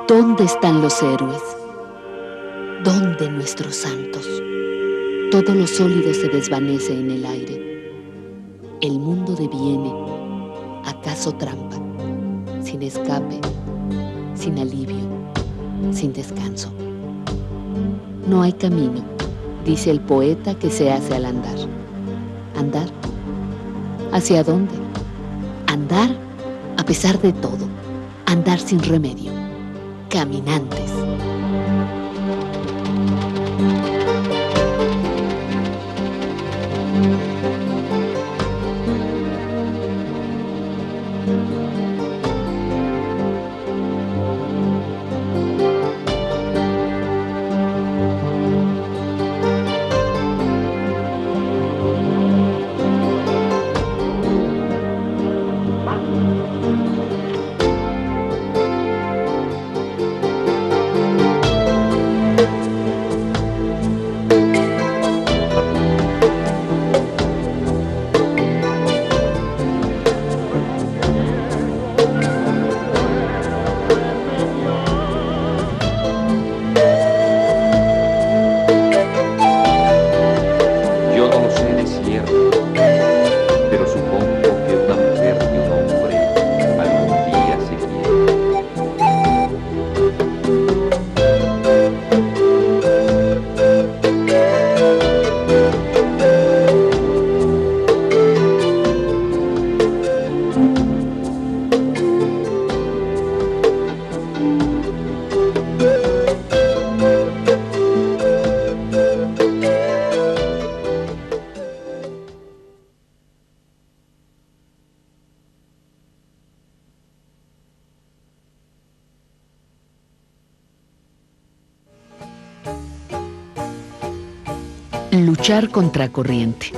¿Dónde están los héroes? ¿Dónde nuestros santos? Todo lo sólido se desvanece en el aire. El mundo deviene, acaso trampa, sin escape, sin alivio, sin descanso. No hay camino, dice el poeta que se hace al andar. ¿Andar? ¿Hacia dónde? Andar a pesar de todo, andar sin remedio, caminantes. Luchar contracorriente.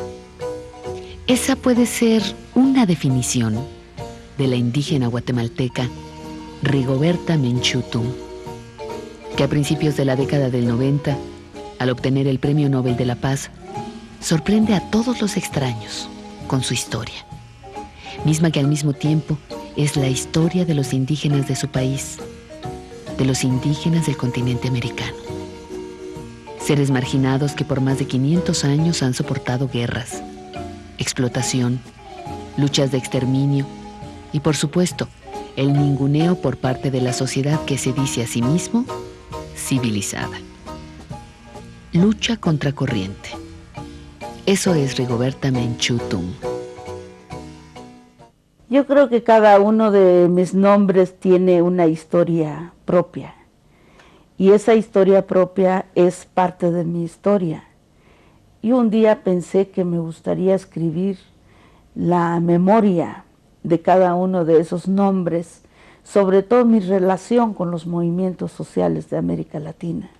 Esa puede ser una definición de la indígena guatemalteca Rigoberta Menchú Tum, que a principios de la década del 90, al obtener el Premio Nobel de la Paz, sorprende a todos los extraños con su historia, misma que al mismo tiempo es la historia de los indígenas de su país, de los indígenas del continente americano. Seres marginados que por más de 500 años han soportado guerras, explotación, luchas de exterminio y, por supuesto, el ninguneo por parte de la sociedad que se dice a sí mismo civilizada. Lucha contracorriente. Eso es Rigoberta Menchú Tum. Yo creo que cada uno de mis nombres tiene una historia propia. Y esa historia propia es parte de mi historia. Y un día pensé que me gustaría escribir la memoria de cada uno de esos nombres, sobre todo mi relación con los movimientos sociales de América Latina.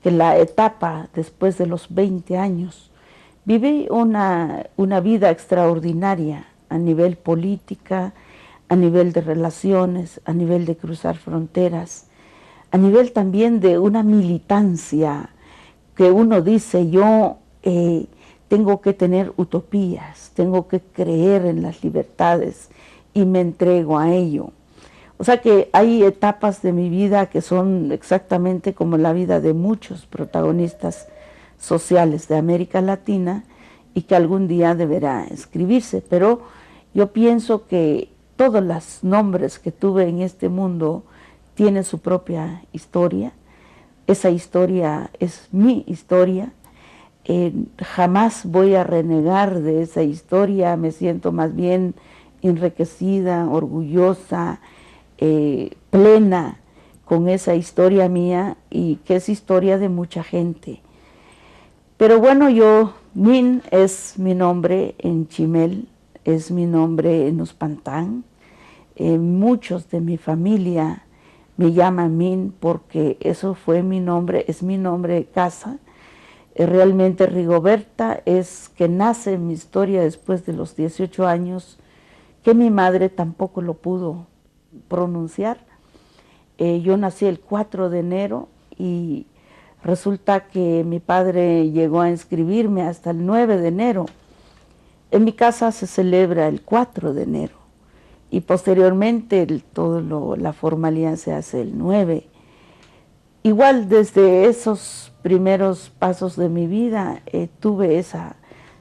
Que la etapa después de los 20 años, viví una vida extraordinaria a nivel política, a nivel de relaciones, a nivel de cruzar fronteras, a nivel también de una militancia que uno dice, yo tengo que tener utopías, tengo que creer en las libertades y me entrego a ello. O sea que hay etapas de mi vida que son exactamente como la vida de muchos protagonistas sociales de América Latina y que algún día deberá escribirse, pero yo pienso que todos los nombres que tuve en este mundo tiene su propia historia. Esa historia es mi historia. Jamás voy a renegar de esa historia. Me siento más bien enriquecida, orgullosa, plena con esa historia mía y que es historia de mucha gente. Pero bueno, Min es mi nombre en Chimel, es mi nombre en Uspantán. Muchos de mi familia me llaman Min porque eso fue mi nombre, es mi nombre de casa. Realmente Rigoberta es que nace mi historia después de los 18 años, que mi madre tampoco lo pudo pronunciar. Yo nací el 4 de enero y resulta que mi padre llegó a inscribirme hasta el 9 de enero. En mi casa se celebra el 4 de enero. y posteriormente la formalidad se hace el 9. Igual desde esos primeros pasos de mi vida tuve esa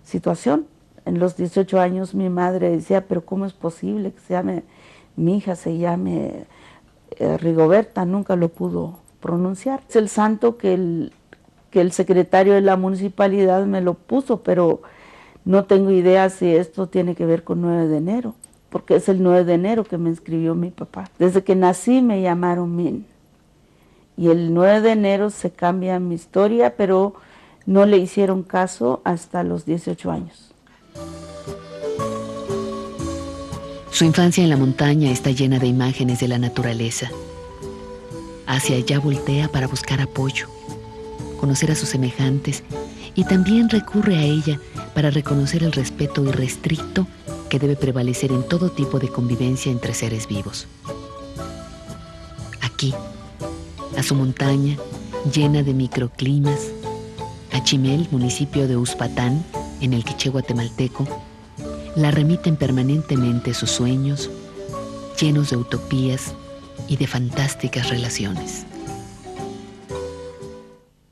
situación. En los 18 años mi madre decía, pero ¿cómo es posible que mi hija se llame Rigoberta? Nunca lo pudo pronunciar. Es el santo que el secretario de la municipalidad me lo puso, pero no tengo idea si esto tiene que ver con 9 de enero, porque es el 9 de enero que me inscribió mi papá. Desde que nací me llamaron Min. Y el 9 de enero se cambia mi historia, pero no le hicieron caso hasta los 18 años. Su infancia en la montaña está llena de imágenes de la naturaleza. Hacia allá voltea para buscar apoyo, conocer a sus semejantes y también recurre a ella para reconocer el respeto irrestricto que debe prevalecer en todo tipo de convivencia entre seres vivos. Aquí, a su montaña, llena de microclimas, a Chimel, municipio de Uspatán, en el quiché guatemalteco, la remiten permanentemente sus sueños, llenos de utopías y de fantásticas relaciones.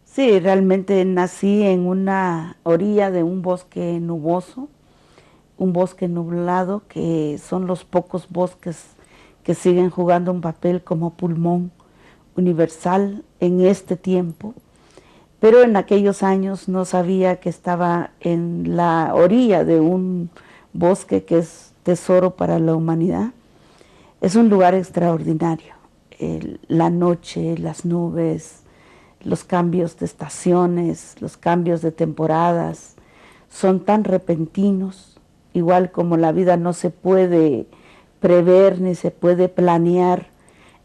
Sí, realmente nací en una orilla de un bosque nuboso, un bosque nublado, que son los pocos bosques que siguen jugando un papel como pulmón universal en este tiempo, pero en aquellos años no sabía que estaba en la orilla de un bosque que es tesoro para la humanidad. Es un lugar extraordinario. La noche, las nubes, los cambios de estaciones, los cambios de temporadas son tan repentinos, igual como la vida no se puede prever ni se puede planear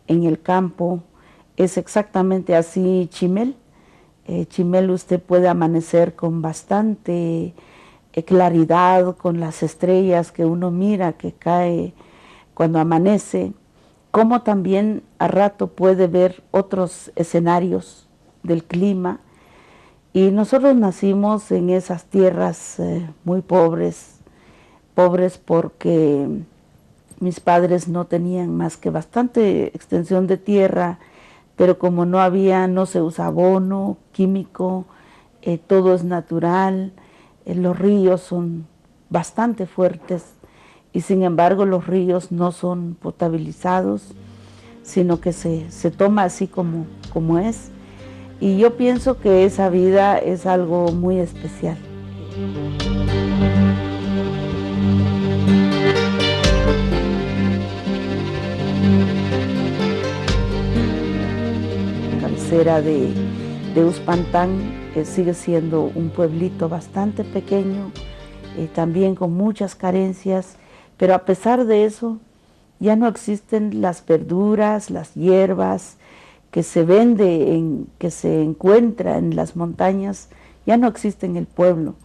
en el campo. Es exactamente así Chimel. Chimel usted puede amanecer con bastante claridad, con las estrellas que uno mira que cae cuando amanece, como también a rato puede ver otros escenarios del clima. Y nosotros nacimos en esas tierras muy pobres porque mis padres no tenían más que bastante extensión de tierra, pero como no se usa abono químico, todo es natural, los ríos son bastante fuertes y sin embargo los ríos no son potabilizados, sino que se toma así como es. Y yo pienso que esa vida es algo muy especial. Cabecera de Uspantán sigue siendo un pueblito bastante pequeño, también con muchas carencias, pero a pesar de eso ya no existen las verduras, las hierbas que que se encuentra en las montañas, ya no existe en el pueblo.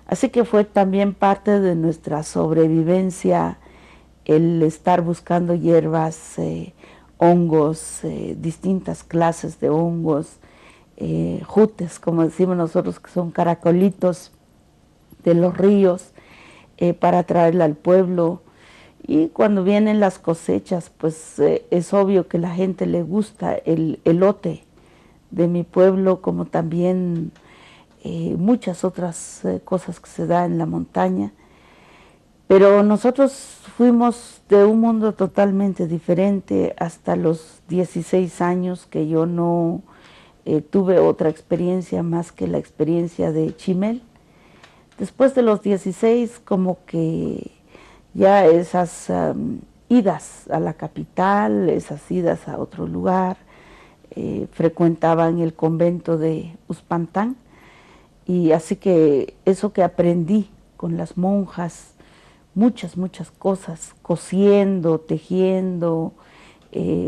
Así que fue también parte de nuestra sobrevivencia el estar buscando hierbas, hongos, distintas clases de hongos, jutes, como decimos nosotros, que son caracolitos de los ríos, para traerla al pueblo. Y cuando vienen las cosechas, pues es obvio que a la gente le gusta el elote de mi pueblo, como también muchas otras cosas que se dan en la montaña. Pero nosotros fuimos de un mundo totalmente diferente hasta los 16 años, que yo no tuve otra experiencia más que la experiencia de Chimel. Después de los 16, como que ya esas idas a la capital, esas idas a otro lugar, frecuentaban el convento de Uspantán, y así que eso que aprendí con las monjas, muchas cosas, cosiendo, tejiendo,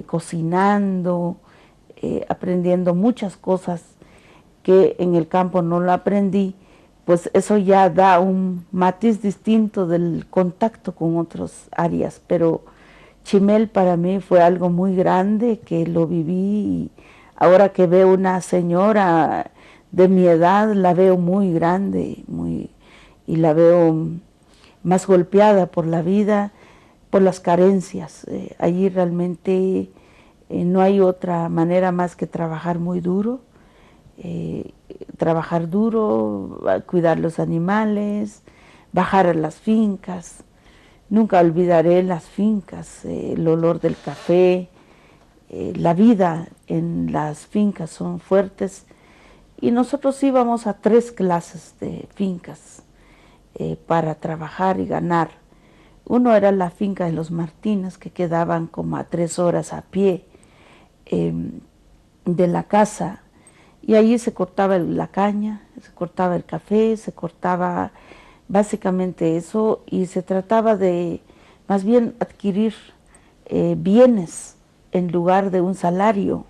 cocinando, aprendiendo muchas cosas que en el campo no lo aprendí, pues eso ya da un matiz distinto del contacto con otras áreas. Pero Chimel para mí fue algo muy grande, que lo viví, y ahora que veo una señora de mi edad, la veo muy grande, y la veo más golpeada por la vida, por las carencias. Allí realmente no hay otra manera más que trabajar muy duro, cuidar los animales, bajar a las fincas. Nunca olvidaré las fincas, el olor del café, la vida en las fincas son fuertes y nosotros íbamos a 3 clases de fincas para trabajar y ganar. Uno era la finca de los Martínez, que quedaban como a 3 horas a pie de la casa, y allí se cortaba la caña, se cortaba el café, se cortaba básicamente eso, y se trataba de más bien adquirir bienes en lugar de un salario.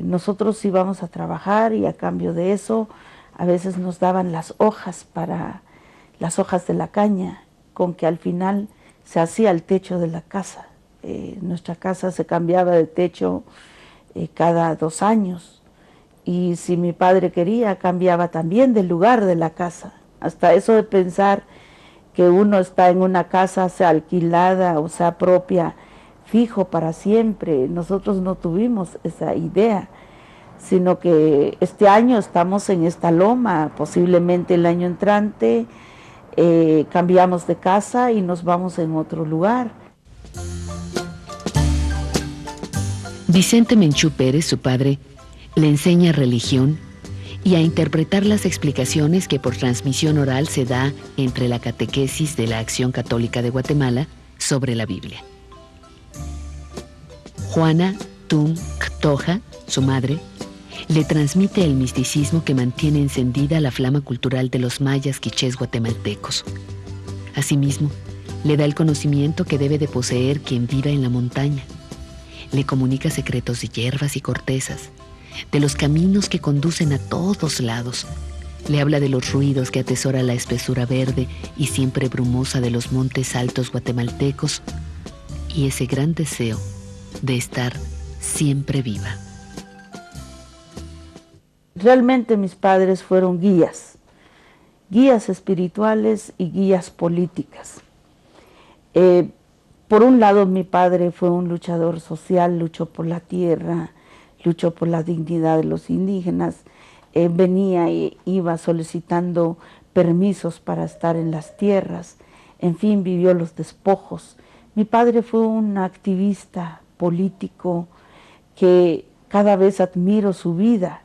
Nosotros íbamos a trabajar y a cambio de eso a veces nos daban las hojas de la caña, con que al final se hacía el techo de la casa. Nuestra casa se cambiaba de techo cada 2 años, y si mi padre quería, cambiaba también del lugar de la casa. Hasta eso de pensar que uno está en una casa, sea alquilada o sea propia, fijo para siempre. Nosotros no tuvimos esa idea, sino que este año estamos en esta loma, posiblemente el año entrante cambiamos de casa y nos vamos en otro lugar. Vicente Menchú Pérez, su padre, le enseña religión y a interpretar las explicaciones que por transmisión oral se da entre la catequesis de la Acción Católica de Guatemala sobre la Biblia. Juana Tum Ktoja, su madre, le transmite el misticismo que mantiene encendida la flama cultural de los mayas quichés guatemaltecos. Asimismo, le da el conocimiento que debe de poseer quien viva en la montaña. Le comunica secretos de hierbas y cortezas, de los caminos que conducen a todos lados. Le habla de los ruidos que atesora la espesura verde y siempre brumosa de los montes altos guatemaltecos y ese gran deseo de estar siempre viva. Realmente mis padres fueron guías espirituales y guías políticas. Por un lado, mi padre fue un luchador social, luchó por la tierra, luchó por la dignidad de los indígenas, venía e iba solicitando permisos para estar en las tierras, en fin, vivió los despojos. Mi padre fue un activista político que cada vez admiro su vida,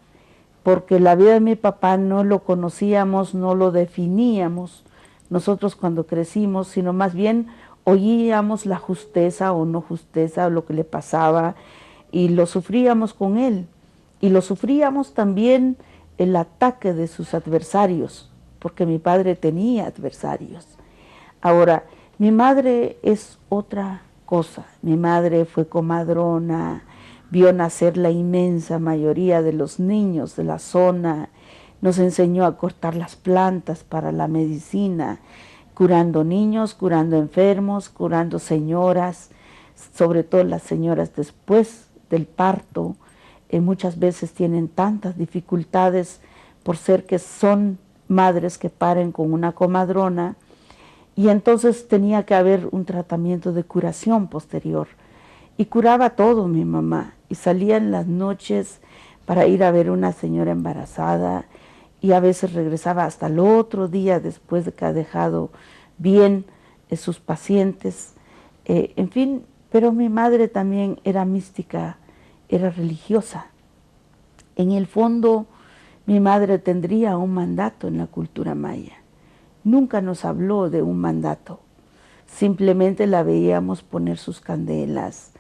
porque la vida de mi papá no lo conocíamos, no lo definíamos nosotros cuando crecimos, sino más bien oíamos la justeza o no justeza, o lo que le pasaba, y lo sufríamos con él. Y lo sufríamos también el ataque de sus adversarios, porque mi padre tenía adversarios. Ahora, mi madre es otra cosa. Mi madre fue comadrona, vio nacer la inmensa mayoría de los niños de la zona, nos enseñó a cortar las plantas para la medicina, curando niños, curando enfermos, curando señoras, sobre todo las señoras después del parto. Muchas veces tienen tantas dificultades por ser que son madres que paren con una comadrona, y entonces tenía que haber un tratamiento de curación posterior. Y curaba todo mi mamá, y salía en las noches para ir a ver una señora embarazada, y a veces regresaba hasta el otro día después de que ha dejado bien sus pacientes. En fin, pero mi madre también era mística, era religiosa. En el fondo, mi madre tendría un mandato en la cultura maya. Nunca nos habló de un mandato. Simplemente la veíamos poner sus candelas,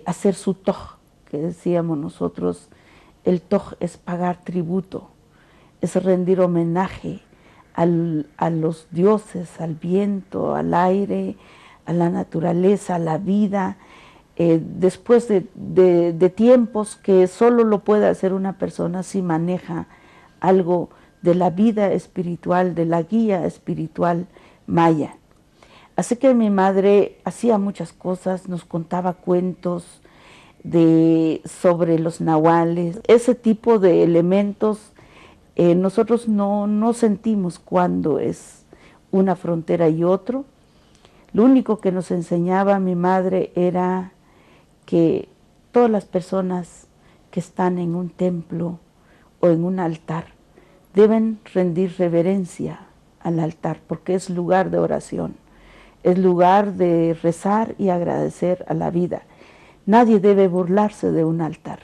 hacer su toj, que decíamos nosotros. El toj es pagar tributo, es rendir homenaje a los dioses, al viento, al aire, a la naturaleza, a la vida, después de tiempos que solo lo puede hacer una persona si maneja algo de la vida espiritual, de la guía espiritual maya. Así que mi madre hacía muchas cosas, nos contaba cuentos sobre los nahuales, ese tipo de elementos. Nosotros no sentimos cuándo es una frontera y otro. Lo único que nos enseñaba mi madre era que todas las personas que están en un templo o en un altar deben rendir reverencia al altar, porque es lugar de oración, es lugar de rezar y agradecer a la vida. Nadie debe burlarse de un altar,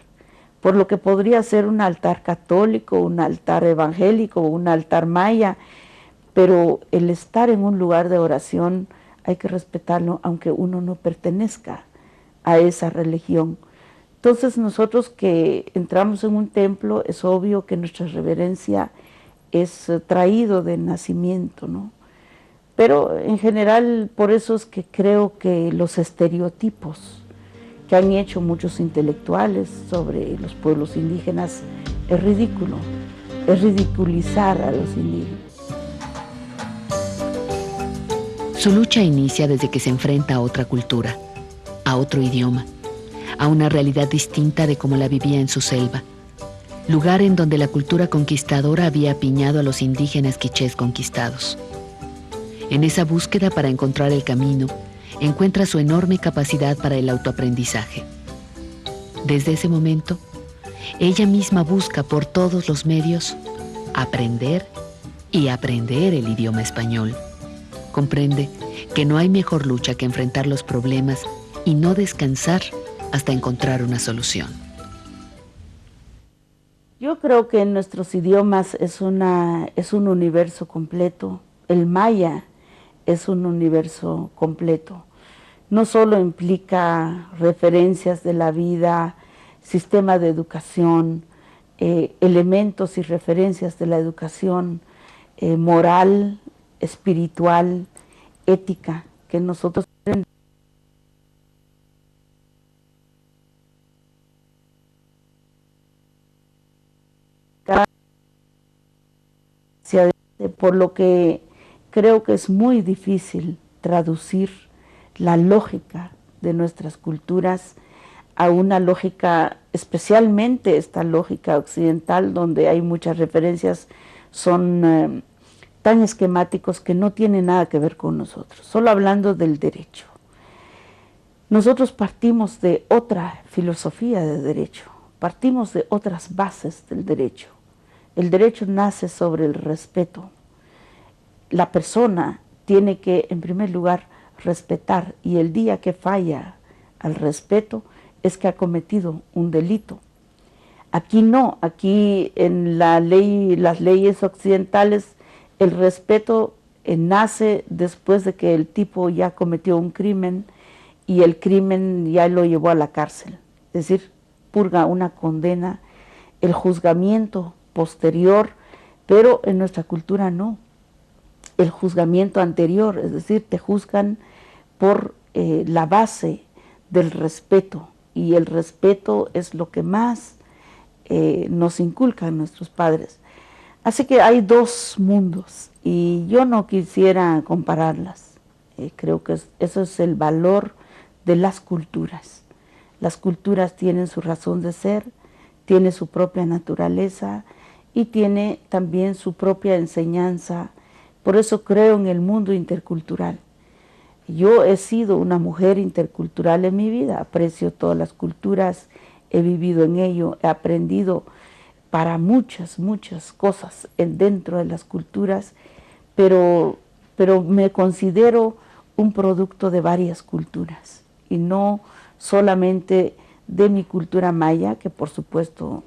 por lo que podría ser un altar católico, un altar evangélico, un altar maya, pero el estar en un lugar de oración hay que respetarlo aunque uno no pertenezca a esa religión. Entonces nosotros que entramos en un templo, es obvio que nuestra reverencia es traído de nacimiento, ¿no? Pero en general, por eso es que creo que los estereotipos que han hecho muchos intelectuales sobre los pueblos indígenas es ridículo, es ridiculizar a los indígenas. Su lucha inicia desde que se enfrenta a otra cultura, a otro idioma, a una realidad distinta de cómo la vivía en su selva, lugar en donde la cultura conquistadora había apiñado a los indígenas quichés conquistados. En esa búsqueda para encontrar el camino, encuentra su enorme capacidad para el autoaprendizaje. Desde ese momento, ella misma busca por todos los medios aprender y aprender el idioma español. Comprende que no hay mejor lucha que enfrentar los problemas y no descansar hasta encontrar una solución. Yo creo que en nuestros idiomas es un universo completo. El maya es un universo completo. No solo implica referencias de la vida, sistema de educación, elementos y referencias de la educación moral, espiritual, ética, que nosotros por lo que creo que es muy difícil traducir la lógica de nuestras culturas a una lógica, especialmente esta lógica occidental, donde hay muchas referencias, son tan esquemáticos que no tienen nada que ver con nosotros. Solo hablando del derecho. Nosotros partimos de otra filosofía de derecho, partimos de otras bases del derecho. El derecho nace sobre el respeto. La persona tiene que, en primer lugar, respetar, y el día que falla al respeto es que ha cometido un delito. Aquí no, aquí en la ley, las leyes occidentales, el respeto nace después de que el tipo ya cometió un crimen y el crimen ya lo llevó a la cárcel, es decir, purga una condena, el juzgamiento posterior, pero en nuestra cultura no. El juzgamiento anterior, es decir, te juzgan por la base del respeto, y el respeto es lo que más nos inculcan nuestros padres. Así que hay dos mundos y yo no quisiera compararlas. Creo que eso es el valor de las culturas. Las culturas tienen su razón de ser, tiene su propia naturaleza y tiene también su propia enseñanza. Por eso creo en el mundo intercultural. Yo he sido una mujer intercultural en mi vida, aprecio todas las culturas, he vivido en ello, he aprendido para muchas cosas dentro de las culturas, pero me considero un producto de varias culturas y no solamente de mi cultura maya, que por supuesto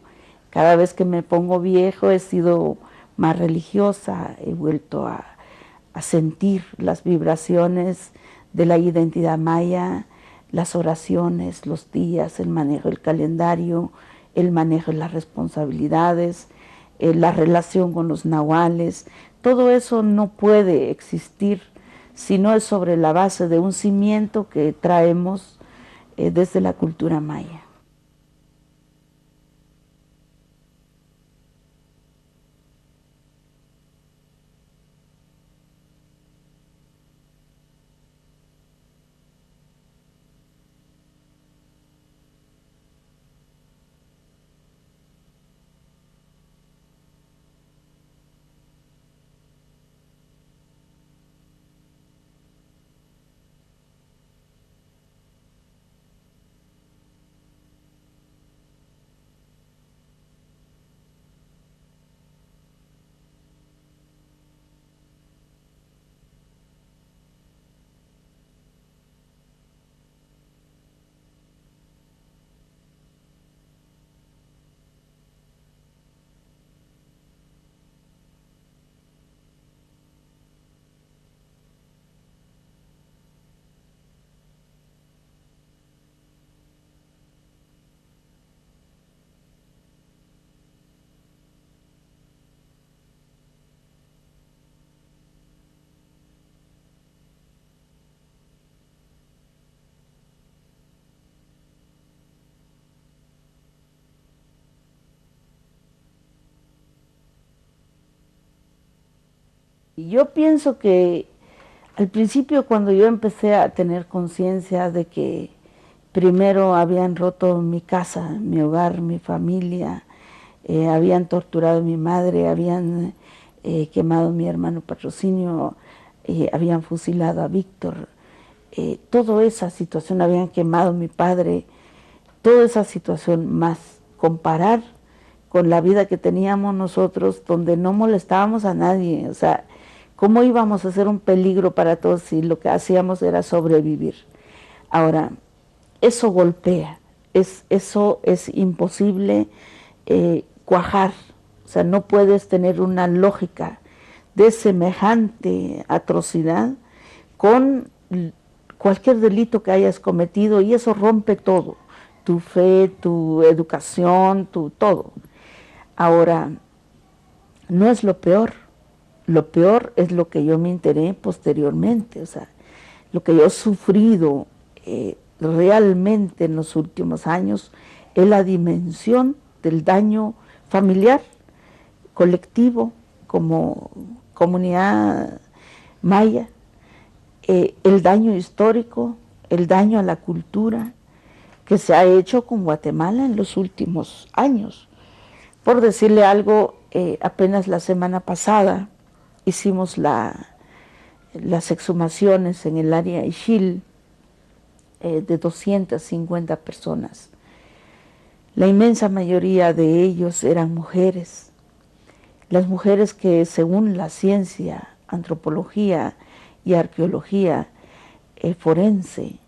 cada vez que me pongo viejo he sido más religiosa, he vuelto a sentir las vibraciones de la identidad maya, las oraciones, los días, el manejo del calendario, el manejo de las responsabilidades, la relación con los nahuales. Todo eso no puede existir si no es sobre la base de un cimiento que traemos desde la cultura maya. Yo pienso que al principio, cuando yo empecé a tener conciencia de que primero habían roto mi casa, mi hogar, mi familia, habían torturado a mi madre, habían quemado a mi hermano Patrocinio, habían fusilado a Víctor, toda esa situación, habían quemado a mi padre, toda esa situación más comparar con la vida que teníamos nosotros, donde no molestábamos a nadie, o sea, ¿cómo íbamos a ser un peligro para todos si lo que hacíamos era sobrevivir? Ahora, eso golpea, eso es imposible cuajar, o sea, no puedes tener una lógica de semejante atrocidad con cualquier delito que hayas cometido, y eso rompe todo, tu fe, tu educación, tu todo. Ahora, no es lo peor es lo que yo me enteré posteriormente, o sea, lo que yo he sufrido realmente en los últimos años es la dimensión del daño familiar, colectivo, como comunidad maya, el daño histórico, el daño a la cultura que se ha hecho con Guatemala en los últimos años. Por decirle algo, apenas la semana pasada hicimos las exhumaciones en el área Ixil de 250 personas. La inmensa mayoría de ellos eran mujeres. Las mujeres que, según la ciencia, antropología y arqueología forense,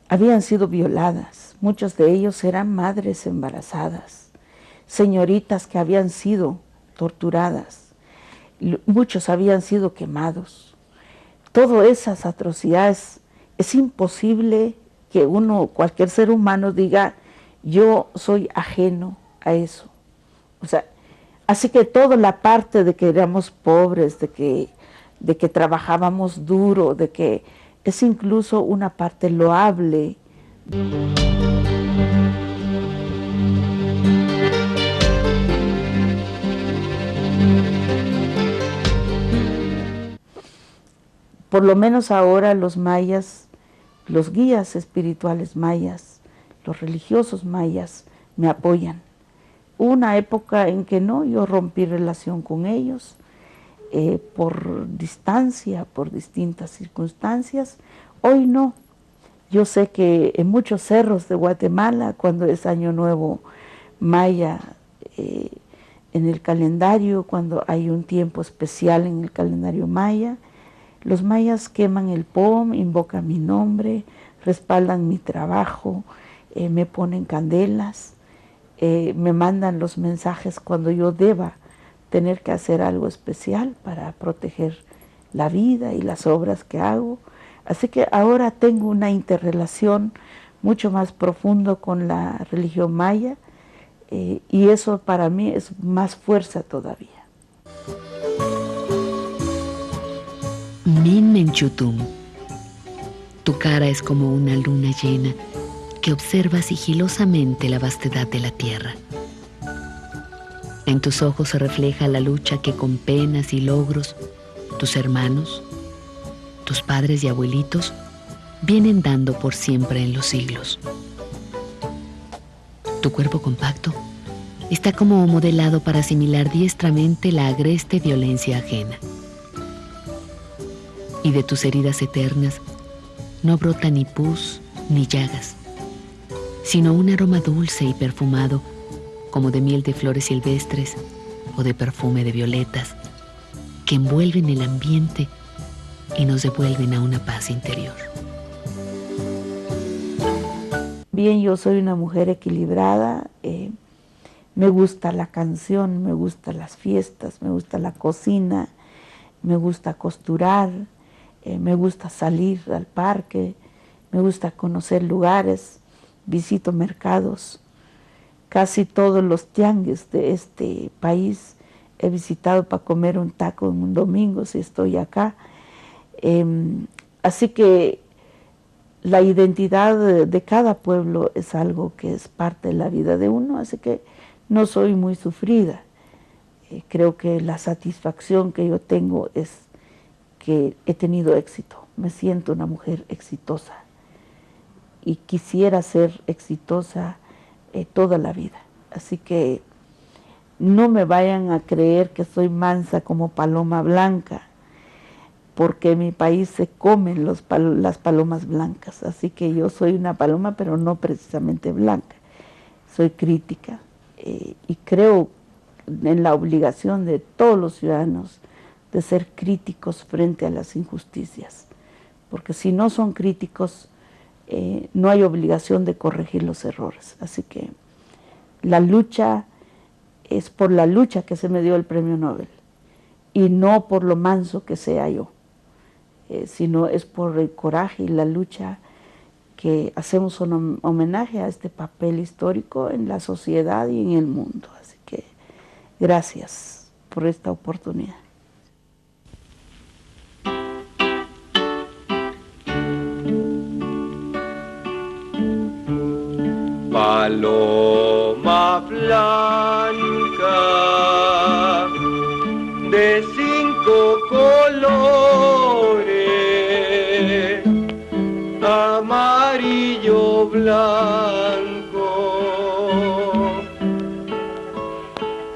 habían sido violadas. Muchos de ellos eran madres embarazadas, señoritas que habían sido torturadas, muchos habían sido quemados. Todas esas atrocidades, es imposible que cualquier ser humano diga, yo soy ajeno a eso. O sea, así que toda la parte de que éramos pobres, de que trabajábamos duro, de que es incluso una parte loable. Por lo menos ahora los mayas, los guías espirituales mayas, los religiosos mayas me apoyan. Hubo una época en que no, yo rompí relación con ellos por distancia, por distintas circunstancias. Hoy no. Yo sé que en muchos cerros de Guatemala, cuando es Año Nuevo Maya, en el calendario, cuando hay un tiempo especial en el calendario maya, los mayas queman el pom, invocan mi nombre, respaldan mi trabajo, me ponen candelas, me mandan los mensajes cuando yo deba tener que hacer algo especial para proteger la vida y las obras que hago. Así que ahora tengo una interrelación mucho más profundo con la religión maya y eso para mí es más fuerza todavía. Min Menchutum, tu cara es como una luna llena que observa sigilosamente la vastedad de la tierra. En tus ojos se refleja la lucha que con penas y logros tus hermanos, tus padres y abuelitos vienen dando por siempre en los siglos. Tu cuerpo compacto está como modelado para asimilar diestramente la agreste violencia ajena. Y de tus heridas eternas no brota ni pus ni llagas, sino un aroma dulce y perfumado como de miel de flores silvestres o de perfume de violetas que envuelven el ambiente y nos devuelven a una paz interior. Bien, yo soy una mujer equilibrada, me gusta la canción, me gustan las fiestas, me gusta la cocina, me gusta costurar, me gusta salir al parque, me gusta conocer lugares, visito mercados. Casi todos los tianguis de este país he visitado para comer un taco en un domingo si estoy acá. Así que la identidad de cada pueblo es algo que es parte de la vida de uno, así que no soy muy sufrida. Creo que la satisfacción que yo tengo es que he tenido éxito. Me siento una mujer exitosa y quisiera ser exitosa toda la vida. Así que no me vayan a creer que soy mansa como paloma blanca, porque en mi país se comen las palomas blancas. Así que yo soy una paloma, pero no precisamente blanca. Soy crítica y creo en la obligación de todos los ciudadanos de ser críticos frente a las injusticias, porque si no son críticos, no hay obligación de corregir los errores. Así que la lucha es por la lucha que se me dio el premio Nobel, y no por lo manso que sea yo, sino es por el coraje y la lucha que hacemos un homenaje a este papel histórico en la sociedad y en el mundo. Así que gracias por esta oportunidad. Paloma blanca de 5 colores, amarillo, blanco,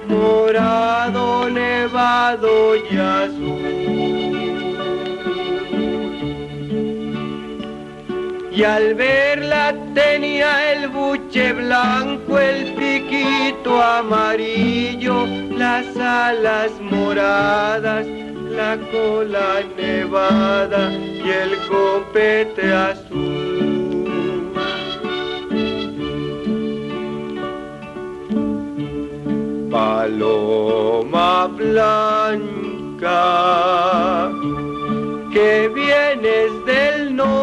morado, nevado y azul. Y al verla tenía el buche blanco, el piquito amarillo, las alas moradas, la cola nevada y el copete azul. Paloma blanca, que vienes del norte,